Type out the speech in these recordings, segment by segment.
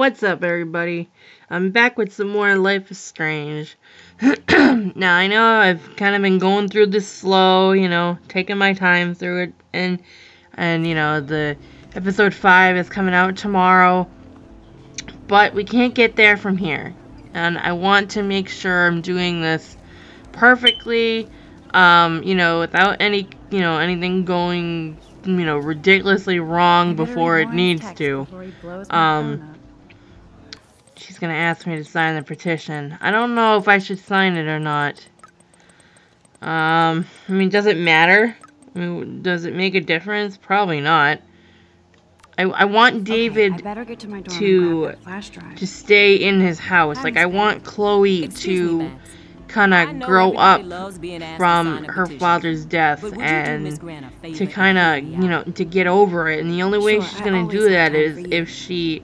What's up, everybody? I'm back with some more Life is Strange. Now, I know I've kind of been going through this slow, taking my time through it, and the episode 5 is coming out tomorrow, but we can't get there from here, and I want to make sure I'm doing this perfectly, without anything going, ridiculously wrong before it needs to. She's gonna ask me to sign the petition. I don't know if I should sign it or not. Does it matter? Does it make a difference? Probably not. I want David to stay in his house. Like, I want Chloe to kind of grow up from her father's death and to kind of, to get over it. And the only way she's gonna do that is if she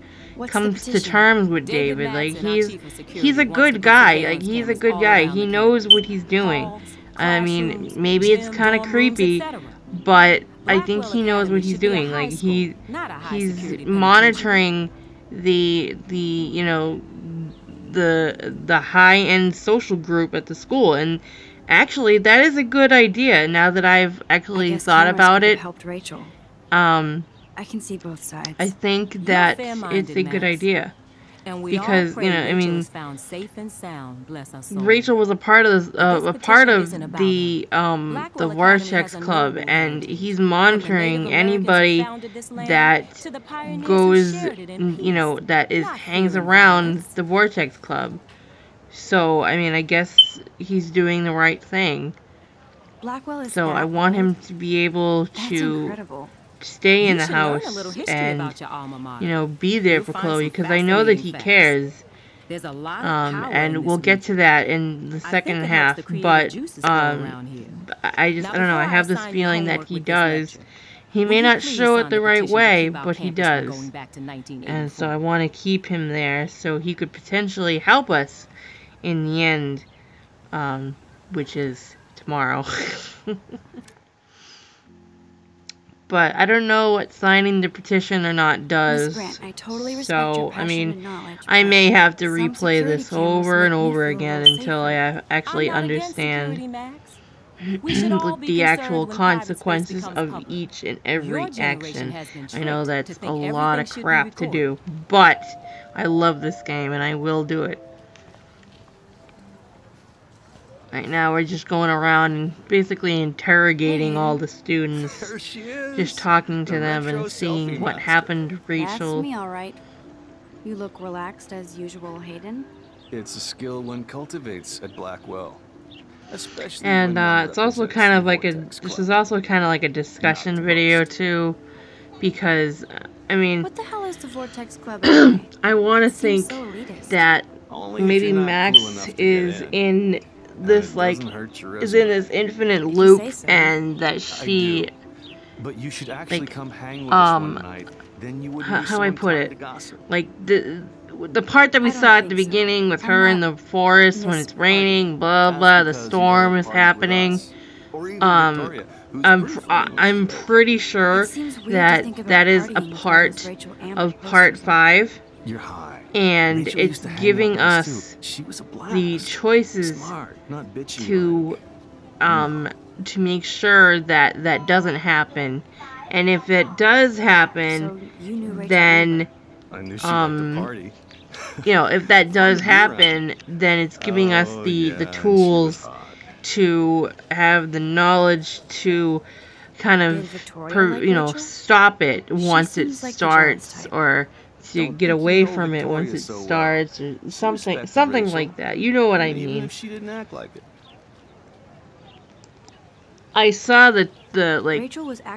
comes to terms with David. Like, he's a good guy. Like, he's a good guy. He knows what he's doing. I mean, maybe it's kind of creepy, but I think he knows what he's doing. Like, he's monitoring the high-end social group at the school, and actually that is a good idea now that I've actually thought about it. I can see both sides. I think that it's a good idea, because Rachel was a part of the Vortex Club, and he's monitoring anybody that goes, that hangs around the Vortex Club. So I guess he's doing the right thing. So I want him to be able to stay in the house and, be there for Chloe, because I know that he cares. And we'll get to that in the second half, but I don't know, I have this feeling that he does. He may not show it the right way, but he does. And so I want to keep him there so he could potentially help us in the end, which is tomorrow. But I don't know what signing the petition or not does. I totally respect your passion and knowledge, I may have to replay this over and over again until I actually understand the actual consequences of each and every action. I know that's a lot of crap to do, but I love this game and I will do it. Right now we're just going around and basically interrogating all the students, just talking to them and seeing what happened to Rachel. That's me, all right. You look relaxed as usual, Hayden. It's a skill one cultivates at Blackwell. Especially and it's also kind of like this is also kind of like a discussion video too, because what the hell is the Vortex Club? Anyway? I want to think that maybe Max is in this is in this infinite loop, and that she but you should actually come hang with us one night. Then you would how I put it, like the part that we saw at the beginning with her in the forest when it's raining, blah blah, the storm is happening. I'm pretty sure that is a part of part 5. You're high. And it's giving us the choices to make sure that that doesn't happen. And if it does happen, then if that does happen, then it's giving us the tools to have the knowledge to kind of stop it once it starts, or to get away from it once it starts, or something like that. You know what I mean. Even if she didn't act like it. I saw the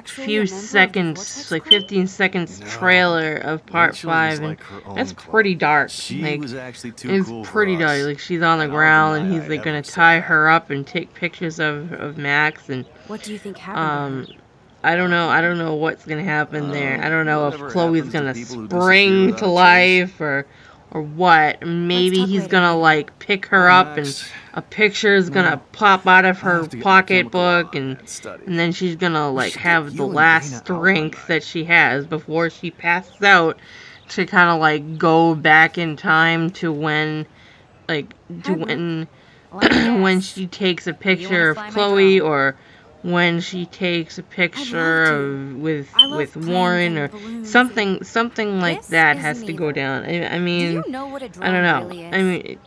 few seconds, 15 seconds trailer of part 5, and that's pretty dark. It's pretty dark. Like, she's on the ground, and he's gonna tie her up and take pictures of Max. And what do you think happened? I don't know what's gonna happen there. I don't know if Chloe's gonna spring to life or what. Maybe he's gonna pick her up and a picture is gonna pop out of her pocketbook, and then she's gonna have the last strength that she has before she passes out to kind of like go back in time to when, like, to when when she takes a picture of Chloe, or when she takes a picture of with Warren, or something like that has to go down. I mean, I don't know. I mean,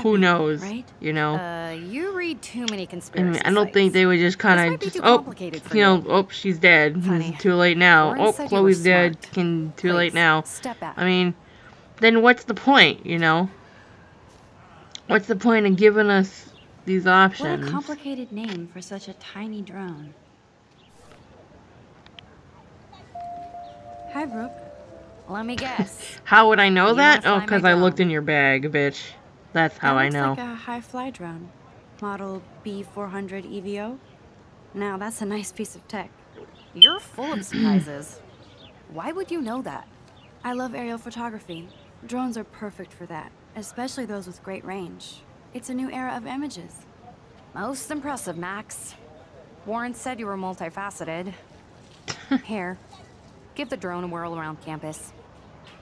who knows? Right? You know. You read too many I conspiracy mean, I don't think they would just kind of just, oh, she's dead. Funny. Too late now. Warren Oh, said you Chloe's were dead. smart. Too late Please, now. Step back. I mean, then what's the point, you know? What's the point of giving us these What options? a complicated name for such a tiny drone. Hi, Brooke. Let me guess. How would I know You that? wanna Oh, fly because my I looked drone? in your bag, bitch. That's how I know. Looks like a high-fly drone, model B400 EVO. Now that's a nice piece of tech. You're full of surprises. Why would you know that? I love aerial photography. Drones are perfect for that, especially those with great range. It's a new era of images. Most impressive, Max. Warren said you were multifaceted. Here, give the drone a whirl around campus.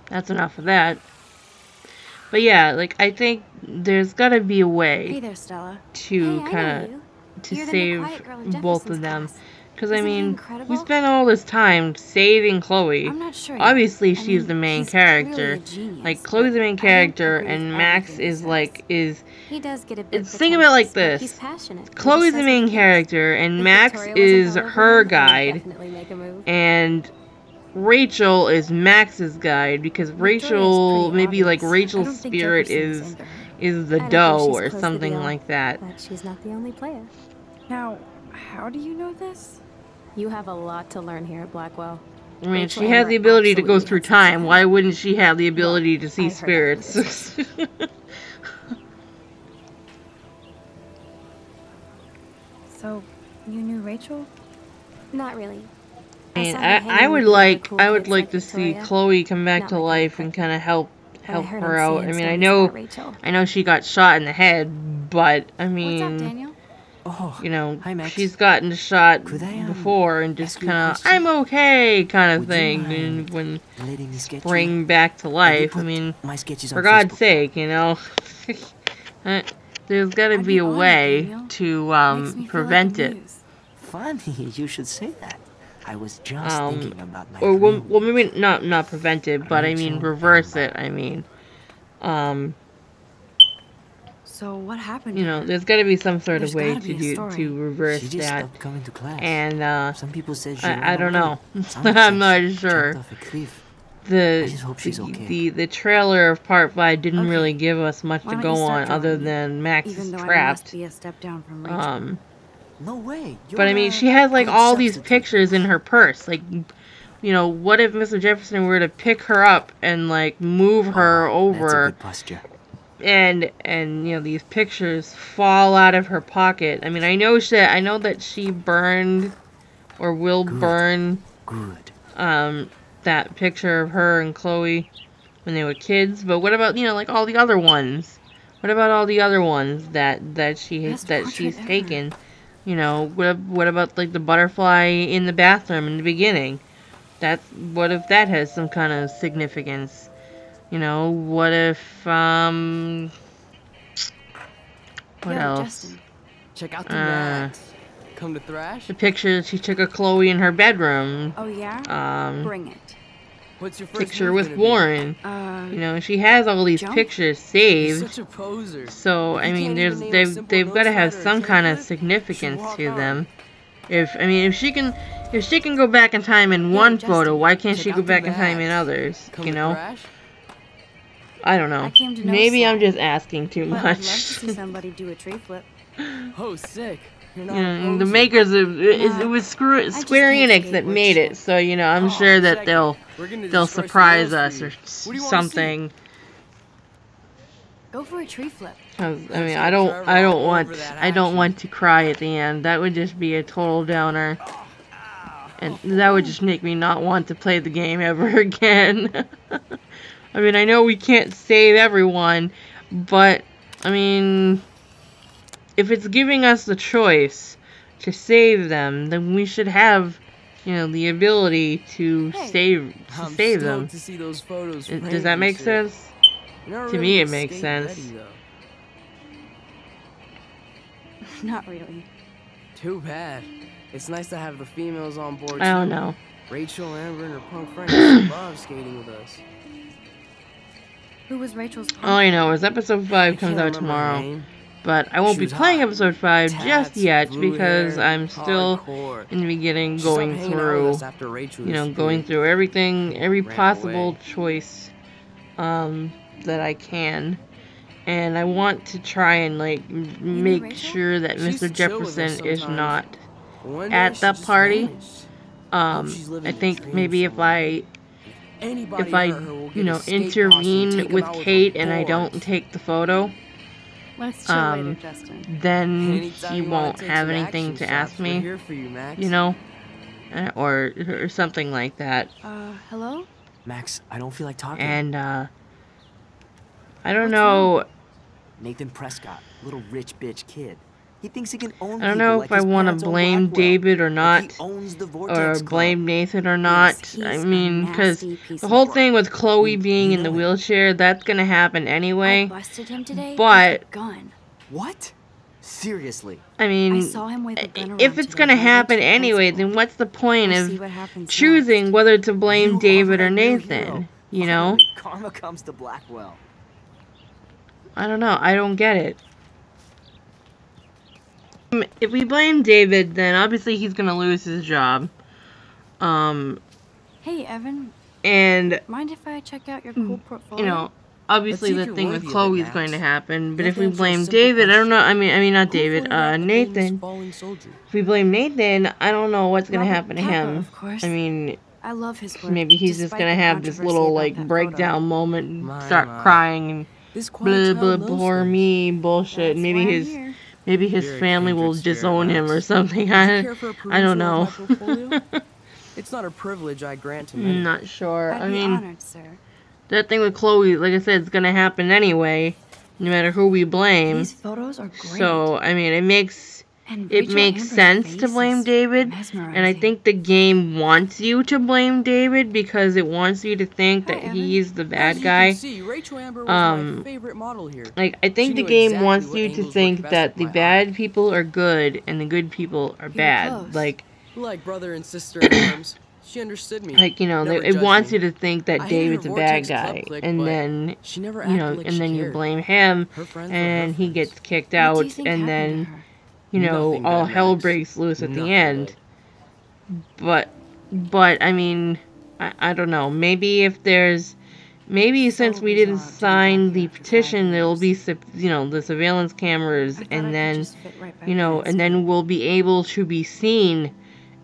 That's enough of that. But yeah, like, I think there's gotta be a Hey way there, Stella. to Hey, I kind know of you. to You're the new save quiet girl in both Jefferson's of them. class. Because, I Isn't he mean, we incredible? spent all this time saving Chloe. I'm not sure yet. Obviously, I she's mean, the main he's clearly character. a genius, Like, but Chloe's the main I don't character, agree with and Max everything he is, says. like, He does get a bit It's think of it like pretentious, but this. he's passionate. He Chloe's just the says main what he thinks. character, and If Max Victoria is wasn't over her him, he would guide, definitely make a move. and Rachel is Max's guide, because Victoria's Rachel, pretty maybe like obvious. I Rachel's don't think spirit Jefferson is into her. is the I don't think dough she's or close to something the like that. But she's not the only player. Now, how do you know this? You have a lot to learn here at Blackwell. I mean, Rachel she has the Amber ability to go absolutely through had sense of time. that. Why wouldn't she have the ability to see I heard that from spirits? So, you knew Rachel? Not really. And saw her hanging I would with the other like cool I would kids like like to see Victoria. Chloe come back Not to my life kind and of kind of help But I heard her him out. saying I mean, stories about Rachel. I know she got shot in the head, but I What's up, mean, Daniel? Oh, you know, hi, Max. she's gotten shot Could I, before and just ask you a kind of question? I'm okay kind of Would you thing. mind And when letting me sketch bring back to life, I put mean, my sketches for on God's Facebook. sake, you know, there's got to I'd be be a honored, way Daniel. to Makes me feel prevent like a it. muse. Funny, you should say that. I was just thinking about my Or friend. well, maybe not prevent it, but I mean Rachel reverse Amber. it. I mean, So what happened you to know, her? there's got to be some sort There's of way gotta to be a story. to reverse She just that. stopped coming to class. And Some people said she I ran don't away. know. Some I'm said not she sure. jumped off a cliff. I The just hope she's okay. the trailer of Part 5 didn't Okay. really give us much Why to don't go you start on other drawing me? than Max Even is though I must trapped. be a step down from Rachel. No way. But I mean, she has like all these pictures in her purse. Like, you know, what if Mr. Jefferson were to pick her up and like move her That's a over, good posture. and you know, these pictures fall out of her pocket? I mean, I know that she burned or will burn Good. that picture of her and Chloe when they were kids. But what about, you know, like all the other ones? What about all the other ones that she's portrait taken? You know, what about like the butterfly in the bathroom in the beginning? What if that has some kind of significance? You know, what if what Yo, else? Justin. Check out the rats. Come to thrash? The picture she took of Chloe in her bedroom. Oh yeah? Bring it. What's your first Picture move with gonna be? Warren. You know, she has all these Jump? pictures You're saved. such a poser. So I You mean, can't even name a simple they've got to nose have slide or a some kind of kickflip? significance Walk to on. them. If she can go back in time in one Justin, photo, why can't check she out go the back in time in rats. others? Come You to know, thrash? I don't know. I came to know Maybe I'm Sly. just asking too But I'd love to much. see somebody do a tree flip. Oh, sick. You're You not a know, the poser. makers of it Nah, was Square just Enix can't that skateboard made shit. it, so you know I'm Oh, sure that check it. they'll We're gonna they'll disperse the surprise nails us for or you. What do you wanna see? something. Go for a tree flip. 'Cause, I mean, Let's I get don't Trevor I don't all want over that I don't action. want to cry at the end. That would just be a total downer. And that would just make me not want to play the game ever again. I mean, I know we can't save everyone, but I mean, if it's giving us the choice to save them, then we should have you know, the ability to Hey. I'm save them. stoked to see those photos. Does that make sense? To me, it makes sense. Not really. Too bad. It's nice to have the females on board. I don't too. know. Rachel, Amber, and her punk friends love skating with us. Who was Rachel's All I know is episode 5 I comes can't out remember her tomorrow. name. But I won't She be was playing hot. episode 5 just Tats, yet blue because hair, I'm still hardcore. in the beginning She stopped going hanging out with through, us after Rachel you know, was going free. through everything, every Ran possible away. choice that I can. And I want to try and, like, make Rachel? sure that She used Mr. to chill with us Jefferson is sometimes. not One day at she the just party. vanished. Hope she's living I the think dream maybe if somewhere. I, Anybody if I, hurt her will get you a know, skate intervene costume, take 'em with out a Kate and I board. don't take the photo, Let's chill later, Justin. then Anytime he you wanna won't take have some anything action to shots, ask we're me, here for you, Max. you know, or something like that. Hello? Max, I don't feel like talking. And I don't What's know. Nathan Prescott, little rich bitch kid. He thinks he can own I don't people know like if I his want to parents own blame Blackwell. David or Like not, he owns the or Vortex Club. blame Nathan or not. he's I a mean, because nasty piece the of whole work. thing with Chloe being you in the know it. wheelchair, that's gonna happen I anyway. busted him today but- with a gun. What? Seriously? I mean, I saw him with a gun if around it's today gonna when I went happen to the anyway, principal. then what's the point We'll see of what happens choosing next. whether to blame You David are or my new Nathan? hero. You know? Finally, karma comes to Blackwell. I don't know. I don't get it. If we blame David, then obviously he's gonna lose his job. Hey, Evan, And mind if I check out your cool portfolio? you know, obviously Let's see the if you're thing worthy with of it, Chloe is Max. going to happen. But You if have we to answer a blame simple David, I don't know. question. I mean not Who David. photographed the famous Nathan. falling soldier? If we blame Nathan, I don't know what's gonna Robert happen to Capa, him. of course. I mean, I love his work. maybe he's just despite gonna the have this controversy little about like that breakdown photo. moment, and My, start my. crying and This quiet blah blah child knows poor things. me bullshit. That's Maybe why I'm his here. maybe his You're a family will kindred spirit, disown him or Max. something. Would you care for a I don't perusal know. of my portfolio? It's not a privilege I grant to many. Not sure. I'd I be mean, honored, sir. that thing with Chloe, like I said, it's gonna happen anyway, no matter who we blame. These photos are great. So I mean, it makes And it Rachel makes Amber's sense to face blame is David, and I mesmerizing. think the game wants you to blame David because it wants you to think Hi, that Evan. he's the As bad you guy. can see, Rachel Amber was my favorite model here. Like, I think She the knew game exactly wants what you to angles worked think best that with the my bad people are good and the good people are You were bad. close. Like brother and sister in arms. She understood me. you know, Never it judged wants me. you to think that I hated David's her a bad Vortex Club guy, clique, and but then she never you know, acted like and she then you cared. blame him, Her friends were and her he friends. gets kicked What do out, you think and happened to then her? you know, Nothing all bad, hell Max. breaks loose at the Nothing end. good. But I mean, I don't know. Maybe if there's, maybe since we didn't bizarre to be sign back the here after 5 petition, there'll be, years. you know, the surveillance cameras, I thought I and could then, just fit right back you know, in and then we'll be able to be seen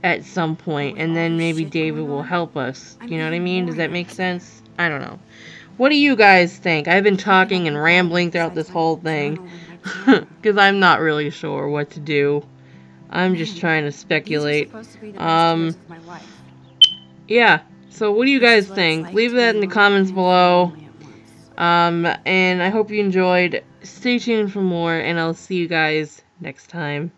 at some point, with and all then this maybe shit David going will on, help us. I'm You know what I even mean? more Does that make nervous. sense? I don't know. What do you guys think? I've been Nothing I talking can and find rambling throughout besides this my whole journal thing and my piano. because I'm not really sure what to do. I'm just Man, trying to These are speculate. supposed to be the best years of my life. Yeah. So what do you This guys is what it's think? like Leave to that be in the one comments man below. family at once. And I hope you enjoyed. Stay tuned for more, and I'll see you guys next time.